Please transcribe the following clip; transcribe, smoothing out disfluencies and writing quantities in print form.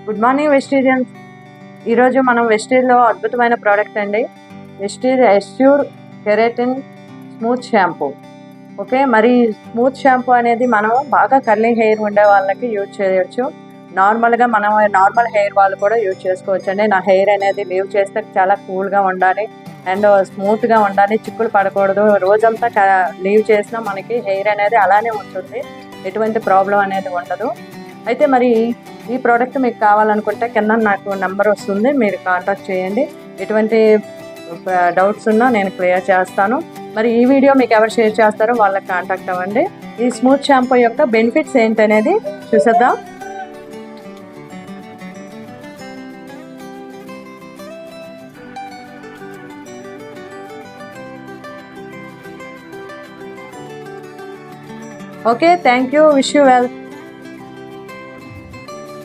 Good morning vegetarians. ఈరోజు మనం వెజిటేజ్లో అద్భుతమైన ప్రోడక్ట్ అండి, వెజిటేజ్ assure keratin smooth shampoo. Okay, మరి స్మూత్ షాంపూ అనేది మనం బాగా కర్లీ హెయిర్ ఉండే వాళ్ళకి యూజ్ చేయొచ్చు. నార్మల్గా మనం నార్మల్ హెయిర్ వాళ్ళు కూడా యూజ్ చేసుకోవచ్చు అండి. నా హెయిర్ అనేది లీవ్ చేస్తే చాలా కూల్గా ఉండాలి అండ్ స్మూత్గా ఉండాలి, చిక్కులు పడకూడదు. రోజంతా లీవ్ చేసినా మనకి హెయిర్ అనేది అలానే ఉంటుంది, ఎటువంటి ప్రాబ్లం అనేది ఉండదు. అయితే మరి ఈ ప్రోడక్ట్ మీకు కావాలనుకుంటే కింద నాకు నెంబర్ వస్తుంది, మీరు కాంటాక్ట్ చేయండి. ఎటువంటి డౌట్స్ ఉన్నా నేను క్లియర్ చేస్తాను. మరి ఈ వీడియో మీకు ఎవరు షేర్ చేస్తారో వాళ్ళకి కాంటాక్ట్ అవ్వండి. ఈ స్మూత్ షాంపూ యొక్క బెనిఫిట్స్ ఏంటనేది చూసేద్దాం. Okay, thank you, wish you well.